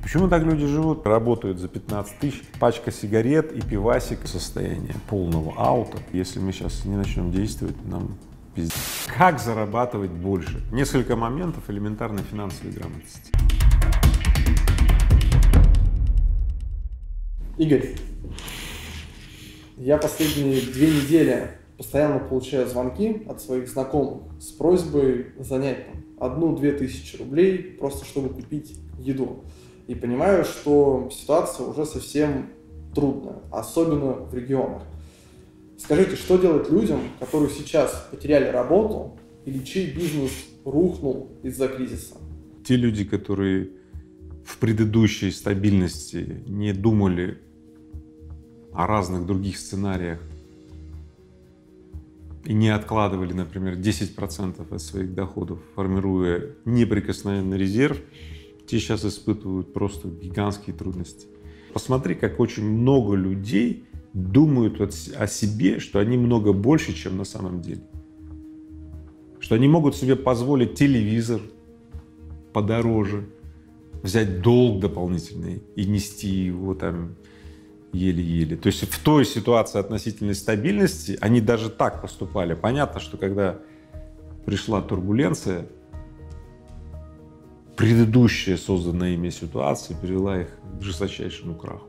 Почему так люди живут? Работают за 15 тысяч, пачка сигарет и пивасик, состояние полного аута. Если мы сейчас не начнем действовать, нам пиздец. Как зарабатывать больше? Несколько моментов элементарной финансовой грамотности. Игорь, я последние 2 недели постоянно получаю звонки от своих знакомых с просьбой занять 1-2 тысячи рублей, просто чтобы купить еду. И понимаю, что ситуация уже совсем трудная, особенно в регионах. Скажите, что делать людям, которые сейчас потеряли работу или чей бизнес рухнул из-за кризиса? Те люди, которые в предыдущей стабильности не думали о разных других сценариях и не откладывали, например, 10% от своих доходов, формируя неприкосновенный резерв, те сейчас испытывают просто гигантские трудности. Посмотри, как очень много людей думают о себе, что они много больше, чем на самом деле. Что они могут себе позволить телевизор подороже, взять долг дополнительный и нести его там еле-еле. То есть в той ситуации относительной стабильности они даже так поступали. Понятно, что когда пришла турбуленция, предыдущая созданная ими ситуация привела их к жесточайшему краху.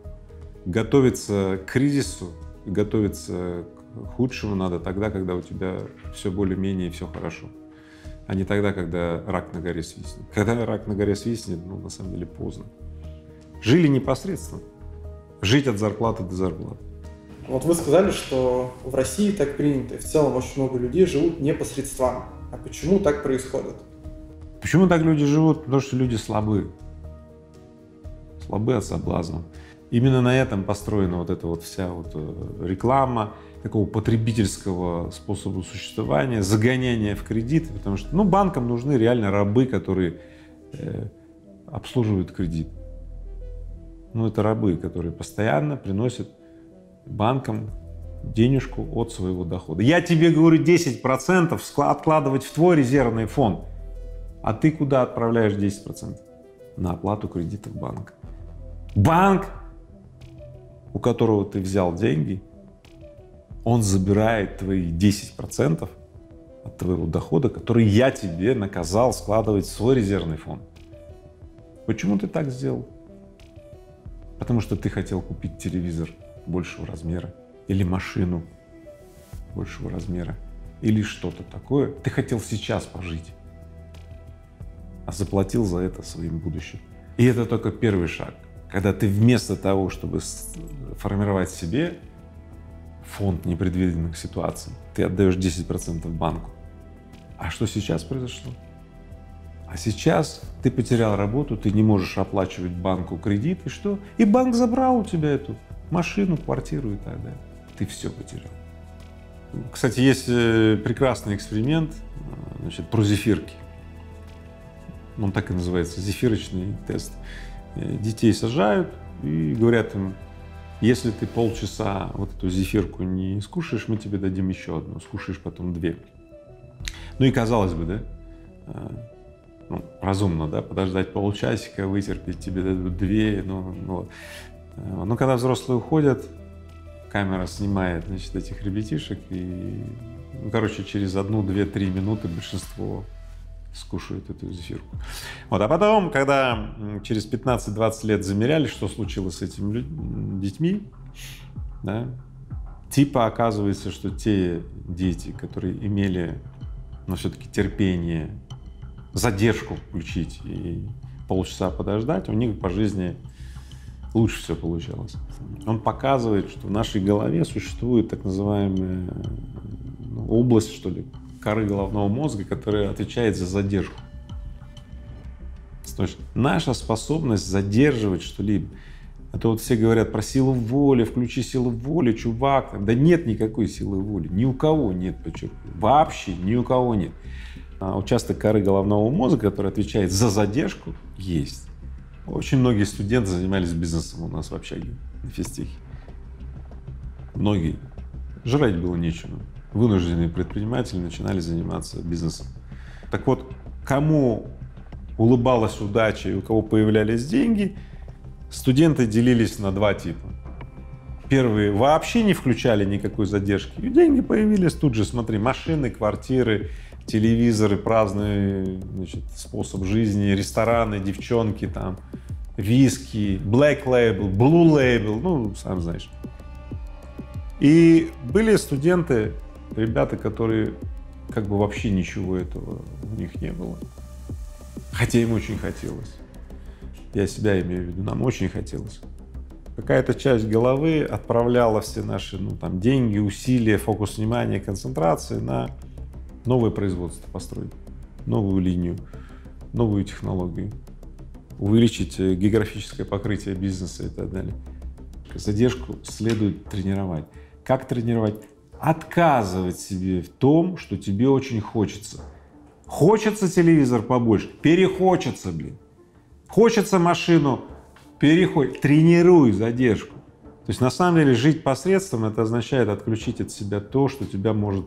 Готовиться к кризису, готовиться к худшему надо тогда, когда у тебя все более-менее и все хорошо, а не тогда, когда рак на горе свистнет. Когда рак на горе свистнет, на самом деле поздно. Жили непосредственно. Жить от зарплаты до зарплаты. Вот вы сказали, что в России так принято, и в целом очень много людей живут непосредственно. А почему так происходит? Почему так люди живут? Потому что люди слабы. Слабы от соблазна. Именно на этом построена вот эта вот вся вот реклама такого потребительского способа существования, загоняние в кредиты, потому что банкам нужны реально рабы, которые обслуживают кредит. Это рабы, которые постоянно приносят банкам денежку от своего дохода. Я тебе говорю 10% откладывать в твой резервный фонд, а ты куда отправляешь 10%? На оплату кредитов банка. Банк, у которого ты взял деньги, он забирает твои 10% от твоего дохода, который я тебе наказал складывать в свой резервный фонд. Почему ты так сделал? Потому что ты хотел купить телевизор большего размера или машину большего размера или что-то такое. Ты хотел сейчас пожить, а заплатил за это своим будущим. И это только первый шаг. Когда ты вместо того, чтобы формировать себе фонд непредвиденных ситуаций, ты отдаешь 10% банку. А что сейчас произошло? А сейчас ты потерял работу, ты не можешь оплачивать банку кредит, и что? И банк забрал у тебя эту машину, квартиру и так далее. Ты все потерял. Кстати, есть прекрасный эксперимент, про зефирки. Он так и называется, зефирочный тест. Детей сажают и говорят им: если ты полчаса вот эту зефирку не скушаешь, мы тебе дадим еще одну, скушаешь потом 2. И казалось бы, да, разумно, да, подождать полчасика, вытерпеть, тебе дадут 2, но когда взрослые уходят, камера снимает, этих ребятишек, и, через 1, 2, 3 минуты большинство скушают эту зефирку. А потом, когда через 15-20 лет замеряли, что случилось с этими детьми, да, оказывается, что те дети, которые имели, все-таки терпение, задержку включить и полчаса подождать, у них по жизни лучше все получалось. Он показывает, что в нашей голове существует так называемая область, что ли, коры головного мозга, которая отвечает за задержку. То есть наша способность задерживать что-либо. Это вот все говорят про силу воли, включи силу воли, чувак. Да нет никакой силы воли, ни у кого нет, подчеркиваю, вообще ни у кого нет. А участок коры головного мозга, который отвечает за задержку, есть. Очень многие студенты занимались бизнесом у нас в общаге на физтехе. Многие. Жрать было нечего. Вынужденные предприниматели начинали заниматься бизнесом. Так вот, кому улыбалась удача и у кого появлялись деньги, Студенты делились на два типа. Первые вообще не включали никакой задержки. И деньги появились тут же, смотри, машины, квартиры, телевизоры, праздный, значит, способ жизни, рестораны, девчонки там, виски, black label, blue label, ну, сам знаешь. И были студенты, ребята, которые как бы вообще ничего этого у них не было. Хотя им очень хотелось. Я себя имею в виду, нам очень хотелось. Какая-то часть головы отправляла все наши, ну, там, деньги, усилия, фокус внимания, концентрации на новое производство построить, новую линию, новую технологию, увеличить географическое покрытие бизнеса и так далее. Задержку следует тренировать. Как тренировать? Отказывать себе в том, что тебе очень хочется. Хочется телевизор побольше? Перехочется, блин. Хочется машину? Тренируй задержку. То есть на самом деле жить посредством — это означает отключить от себя то, что тебя может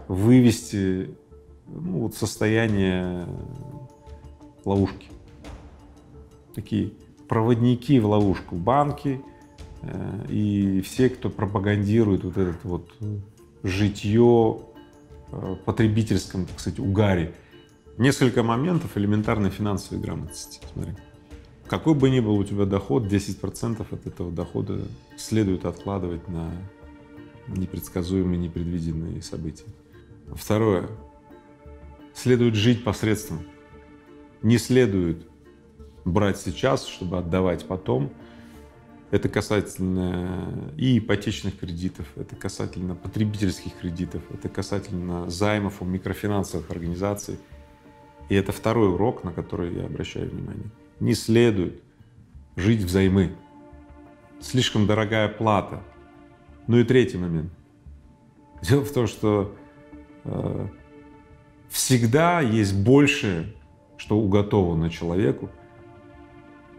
вывести, ну, вот, в состояние ловушки. Такие проводники в ловушку, банки и все, кто пропагандирует вот этот вот житье потребительском, так сказать, угаре. Несколько моментов элементарной финансовой грамотности. Смотри. Какой бы ни был у тебя доход, 10% от этого дохода следует откладывать на непредсказуемые, непредвиденные события. Второе. Следует жить посредством. Не следует брать сейчас, чтобы отдавать потом. Это касательно и ипотечных кредитов, это касательно потребительских кредитов, это касательно займов у микрофинансовых организаций. И это второй урок, на который я обращаю внимание. Не следует жить взаймы. Слишком дорогая плата. Ну и третий момент. Дело в том, что всегда есть большее, что уготовано человеку,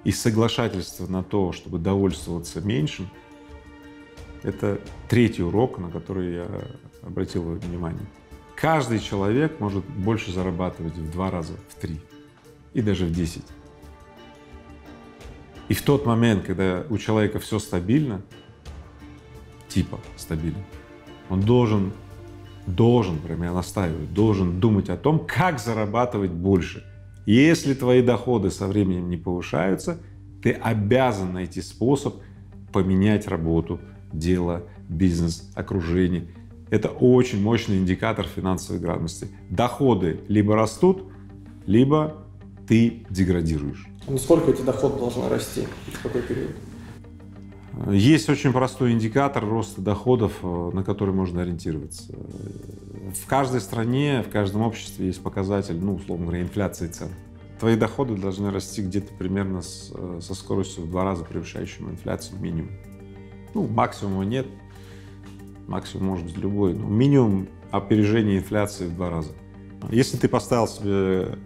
и соглашательство на то, чтобы довольствоваться меньшим, это третий урок, на который я обратил внимание. Каждый человек может больше зарабатывать в 2 раза, в 3 и даже в 10. И в тот момент, когда у человека все стабильно, типа стабильно, он должен, прям я настаиваю, должен думать о том, как зарабатывать больше. Если твои доходы со временем не повышаются, ты обязан найти способ поменять работу, дело, бизнес, окружение. Это очень мощный индикатор финансовой грамотности. Доходы либо растут, либо ты деградируешь. Насколько эти доходы должны расти? В какой период? Есть очень простой индикатор роста доходов, на который можно ориентироваться. В каждой стране, в каждом обществе есть показатель, ну, условно говоря, инфляции цен. Твои доходы должны расти где-то примерно со скоростью в 2 раза превышающей инфляцию минимум. Ну, максимума нет, максимум может быть любой, но минимум опережения инфляции в 2 раза. Если ты поставил себе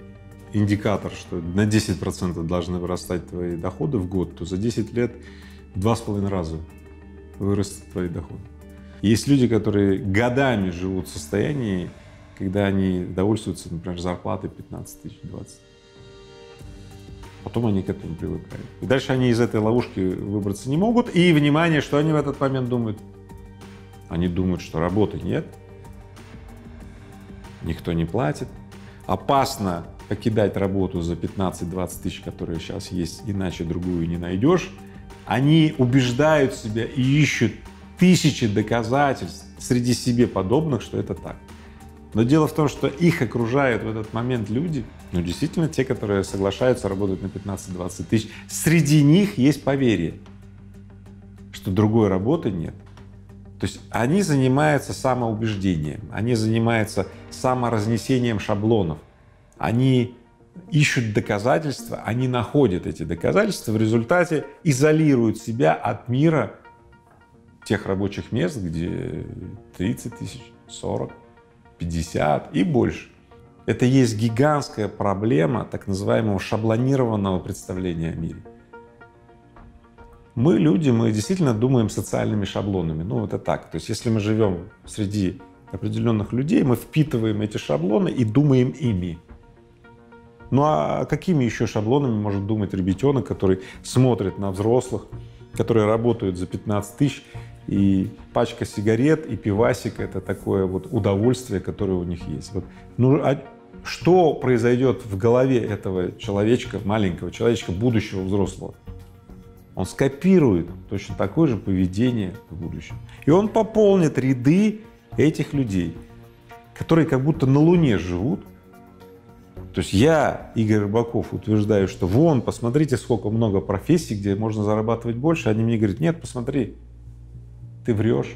индикатор, что на 10% должны вырастать твои доходы в год, то за 10 лет в 2,5 раза вырастут твои доходы. Есть люди, которые годами живут в состоянии, когда они довольствуются, например, зарплатой 15 тысяч, 20. Потом они к этому привыкают. И дальше они из этой ловушки выбраться не могут. И, внимание, что они в этот момент думают? Они думают, что работы нет, никто не платит, опасно покидать работу за 15-20 тысяч, которые сейчас есть, иначе другую не найдешь. Они убеждают себя и ищут тысячи доказательств среди себе подобных, что это так. Но дело в том, что их окружают в этот момент люди, ну, действительно, те, которые соглашаются работать на 15-20 тысяч, среди них есть поверье, что другой работы нет. То есть они занимаются самоубеждением, они занимаются саморазнесением шаблонов, они ищут доказательства, они находят эти доказательства, в результате изолируют себя от мира тех рабочих мест, где 30 тысяч, 40, 50 и больше. Это есть гигантская проблема так называемого шаблонированного представления о мире. Мы, люди, мы действительно думаем социальными шаблонами. Ну, это так. То есть если мы живем среди определенных людей, мы впитываем эти шаблоны и думаем ими. Ну а какими еще шаблонами может думать ребятенок, который смотрит на взрослых, которые работают за 15 тысяч, и пачка сигарет, и пивасик — это такое вот удовольствие, которое у них есть. Вот. Ну, а что произойдет в голове этого человечка, маленького человечка, будущего взрослого? Он скопирует точно такое же поведение в будущем. И он пополнит ряды этих людей, которые как будто на Луне живут. То есть я, Игорь Рыбаков, утверждаю, что вон, посмотрите, сколько много профессий, где можно зарабатывать больше. Они мне говорят: нет, посмотри, ты врешь.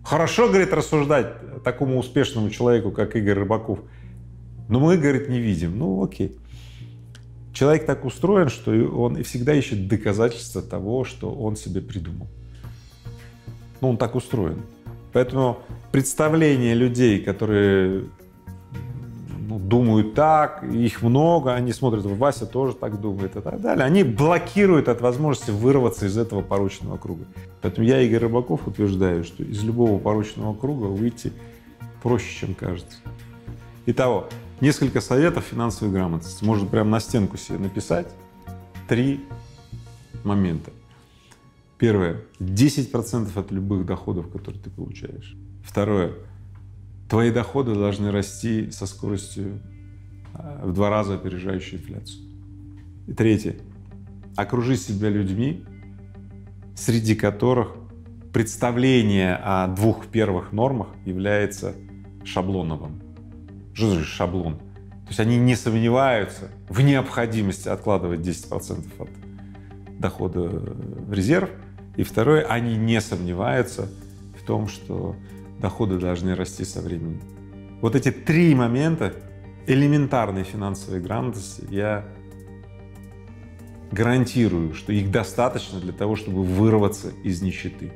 Хорошо, говорит, рассуждать такому успешному человеку, как Игорь Рыбаков, но мы, говорит, не видим. Ну, окей. Человек так устроен, что он всегда ищет доказательства того, что он себе придумал. Ну, он так устроен. Поэтому представление людей, которые думают так, их много, они смотрят, Вася тоже так думает и так далее, они блокируют от возможности вырваться из этого порочного круга. Поэтому я, Игорь Рыбаков, утверждаю, что из любого порочного круга выйти проще, чем кажется. Итого, несколько советов финансовой грамотности. Можно прямо на стенку себе написать 3 момента. Первое. 10% от любых доходов, которые ты получаешь. Второе. Твои доходы должны расти со скоростью в 2 раза опережающей инфляцию. И третье. Окружи себя людьми, среди которых представление о 2 первых нормах является шаблоновым. Что значит шаблон? То есть они не сомневаются в необходимости откладывать 10% от дохода в резерв. И второе, они не сомневаются в том, что доходы должны расти со временем. Вот эти 3 момента элементарной финансовой грамотности, я гарантирую, что их достаточно для того, чтобы вырваться из нищеты.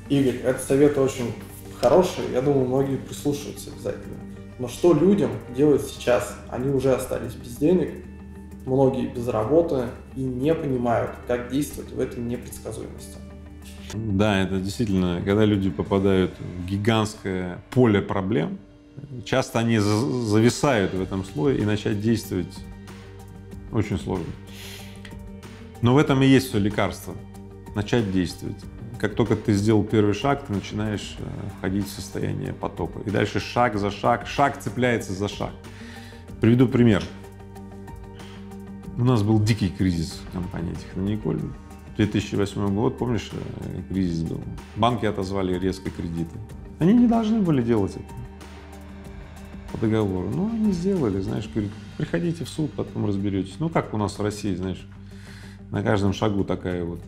Игорь, этот совет очень хороший, я думаю, многие прислушаются обязательно. Но что людям делать сейчас? Они уже остались без денег, многие без работы и не понимают, как действовать в этой непредсказуемости. Да, это действительно, когда люди попадают в гигантское поле проблем, часто они зависают в этом слое, и начать действовать очень сложно. Но в этом и есть все лекарство — начать действовать. Как только ты сделал первый шаг, ты начинаешь входить в состояние потока. И дальше шаг за шаг, шаг цепляется за шаг. Приведу пример. У нас был дикий кризис в компании Технониколь. 2008 год, помнишь, кризис был. Банки отозвали резко кредиты. Они не должны были делать это по договору. Но они сделали, знаешь, говорят, приходите в суд, потом разберетесь. Ну, как у нас в России, знаешь, на каждом шагу такая вот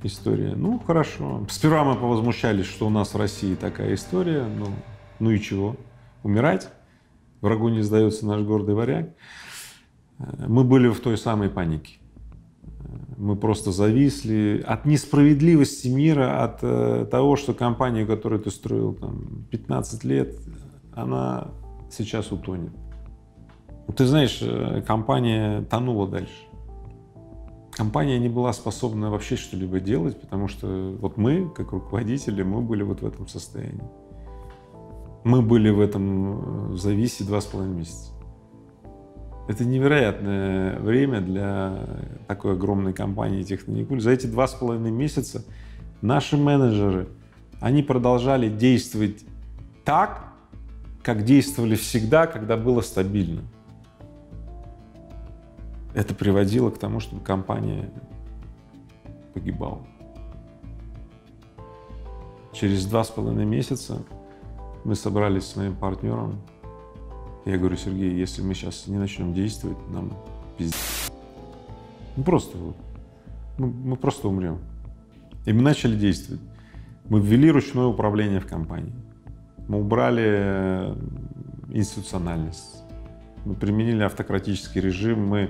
история. Ну, хорошо. Сперва мы повозмущались, что у нас в России такая история. Ну и чего? Умирать? Врагу не сдается наш гордый варяг. Мы были в той самой панике. Мы просто зависли от несправедливости мира, от того, что компания, которую ты строил там 15 лет, она сейчас утонет. Ты знаешь, компания тонула дальше. Компания не была способна вообще что-либо делать, потому что вот мы, как руководители, мы были вот в этом состоянии. Мы были в этом зависе 2,5 месяца. Это невероятное время для такой огромной компании Технониколь. За эти 2,5 месяца наши менеджеры, они продолжали действовать так, как действовали всегда, когда было стабильно. Это приводило к тому, чтобы компания погибала. Через 2,5 месяца мы собрались с моим партнером. Я говорю: Сергей, если мы сейчас не начнем действовать, нам пиздец. Ну просто вот. Мы просто умрем. И мы начали действовать. Мы ввели ручное управление в компании. Мы убрали институциональность. Мы применили автократический режим.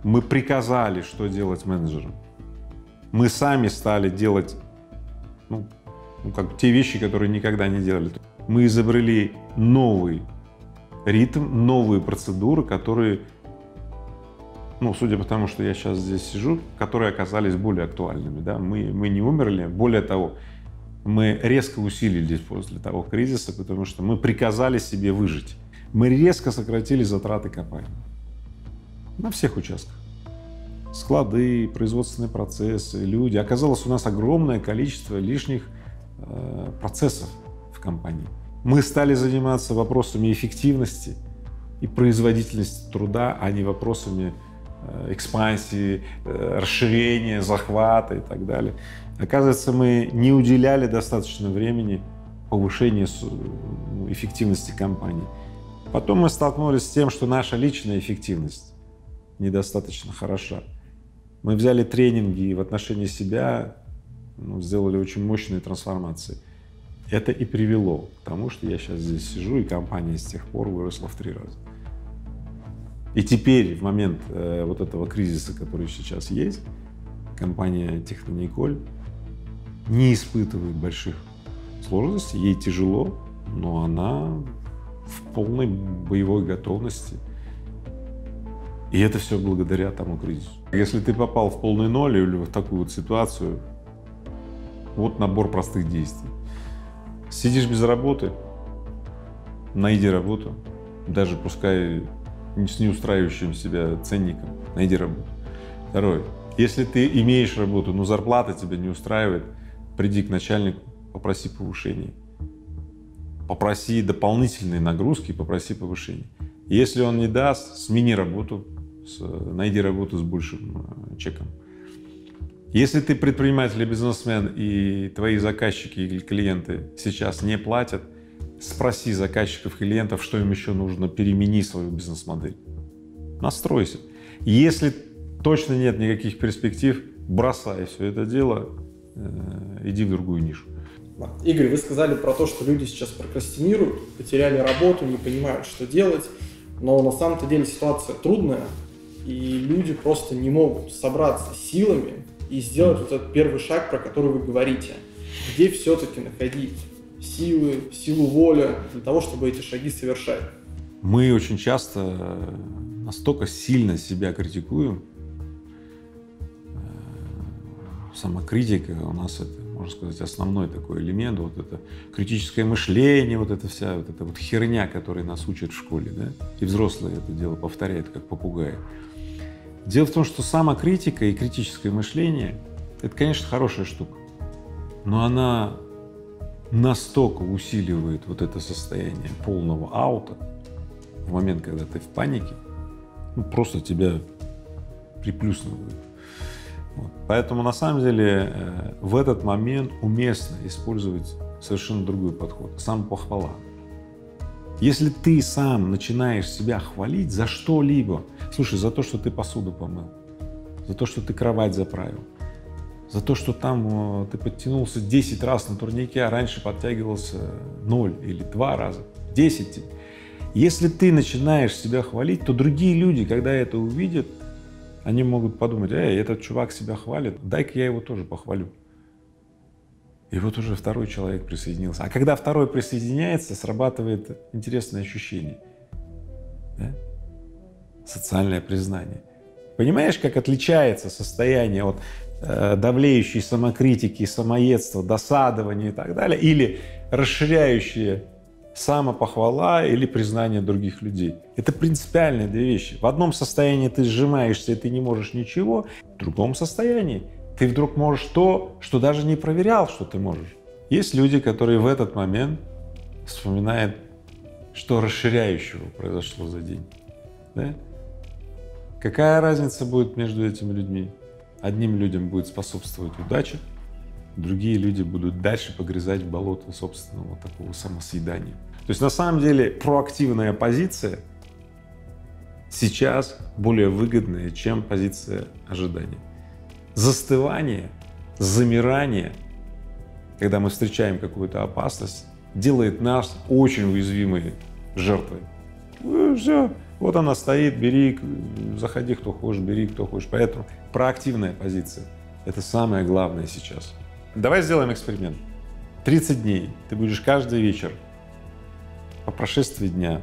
Мы приказали, что делать менеджерам. Мы сами стали делать как те вещи, которые никогда не делали. Мы изобрели новый ритм, новые процедуры, которые, судя по тому, что я сейчас здесь сижу, которые оказались более актуальными. Да? Мы не умерли. Более того, мы резко усилились после того кризиса, потому что мы приказали себе выжить. Мы резко сократили затраты компании. на всех участках. Склады, производственные процессы, люди. Оказалось, у нас огромное количество лишних процессов в компании. Мы стали заниматься вопросами эффективности и производительности труда, а не вопросами экспансии, расширения, захвата и так далее. Оказывается, мы не уделяли достаточно времени повышению эффективности компании. Потом мы столкнулись с тем, что наша личная эффективность недостаточно хороша. Мы взяли тренинги в отношении себя, сделали очень мощные трансформации. Это и привело к тому, что я сейчас здесь сижу, и компания с тех пор выросла в 3 раза. И теперь, в момент вот этого кризиса, который сейчас есть, компания Технониколь не испытывает больших сложностей, ей тяжело, но она в полной боевой готовности. И это все благодаря тому кризису. Если ты попал в полный ноль или в такую вот ситуацию, вот набор простых действий. Сидишь без работы, найди работу, даже пускай с неустраивающим себя ценником, найди работу. Второе. Если ты имеешь работу, но зарплата тебя не устраивает, приди к начальнику, попроси повышения. Попроси дополнительные нагрузки, попроси повышения. Если он не даст, смени работу, найди работу с большим чеком. Если ты предприниматель и бизнесмен, и твои заказчики или клиенты сейчас не платят, спроси заказчиков, клиентов, что им еще нужно, перемени свою бизнес-модель. Настройся. Если точно нет никаких перспектив, бросай все это дело, иди в другую нишу. Игорь, вы сказали про то, что люди сейчас прокрастинируют, потеряли работу, не понимают, что делать, но на самом-то деле ситуация трудная, и люди просто не могут собраться силами и сделать вот этот первый шаг, про который вы говорите. Где все-таки находить силу воли для того, чтобы эти шаги совершать? Мы очень часто настолько сильно себя критикуем. Самокритика у нас это, можно сказать, основной такой элемент, вот это критическое мышление, вот эта вся вот эта вот херня, которой нас учат в школе, да? И взрослые это дело повторяют, как попугаи. Дело в том, что самокритика и критическое мышление — это, конечно, хорошая штука, но она настолько усиливает вот это состояние полного аута в момент, когда ты в панике, просто тебя приплюснывают. Вот. Поэтому на самом деле в этот момент уместно использовать совершенно другой подход — самопохвала. Если ты сам начинаешь себя хвалить за что-либо, слушай, за то, что ты посуду помыл, за то, что ты кровать заправил, за то, что там ты подтянулся 10 раз на турнике, а раньше подтягивался 0 или 2 раза, 10. Если ты начинаешь себя хвалить, то другие люди, когда это увидят, они могут подумать: эй, этот чувак себя хвалит, дай-ка я его тоже похвалю. И вот уже второй человек присоединился. А когда второй присоединяется, срабатывает интересное ощущение. Да? Социальное признание. Понимаешь, как отличается состояние от давлеющей самокритики, самоедства, досадования и так далее, или расширяющее самопохвала или признание других людей. Это принципиальные две вещи. В одном состоянии ты сжимаешься и ты не можешь ничего, в другом состоянии ты вдруг можешь то, что даже не проверял, что ты можешь. Есть люди, которые в этот момент вспоминают, что расширяющего произошло за день. Да? Какая разница будет между этими людьми? Одним людям будет способствовать удача, другие люди будут дальше погрязать в болото собственного такого самосъедания. То есть на самом деле проактивная позиция сейчас более выгодная, чем позиция ожидания. Застывание, замирание, когда мы встречаем какую-то опасность, делает нас очень уязвимой жертвой. Все, вот она стоит, бери, заходи, кто хочешь, бери, кто хочешь. Поэтому проактивная позиция — это самое главное сейчас. Давай сделаем эксперимент. 30 дней ты будешь каждый вечер по прошествии дня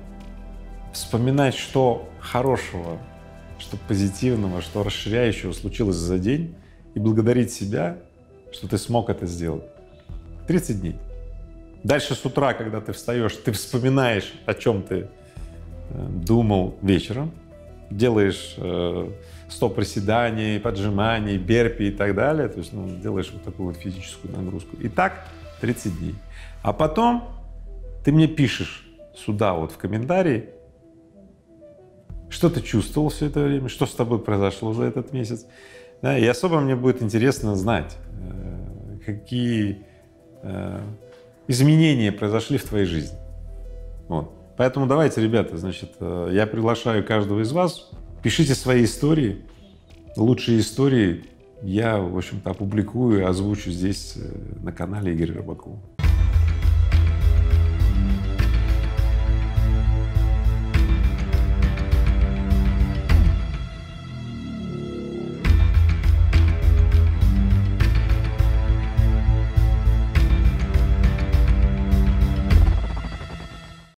вспоминать, что хорошего, что позитивного, что расширяющего случилось за день, и благодарить себя, что ты смог это сделать. 30 дней. Дальше с утра, когда ты встаешь, ты вспоминаешь, о чем ты думал вечером, делаешь 100 приседаний, поджиманий, берпи и так далее, то есть, ну, делаешь вот такую вот физическую нагрузку. И так 30 дней. А потом ты мне пишешь сюда вот в комментарии, что ты чувствовал все это время, что с тобой произошло за этот месяц. Да, и особо мне будет интересно знать, какие изменения произошли в твоей жизни. Вот. Поэтому давайте, ребята, значит, я приглашаю каждого из вас, пишите свои истории, лучшие истории я, в общем-то, опубликую и озвучу здесь на канале Игоря Рыбакова.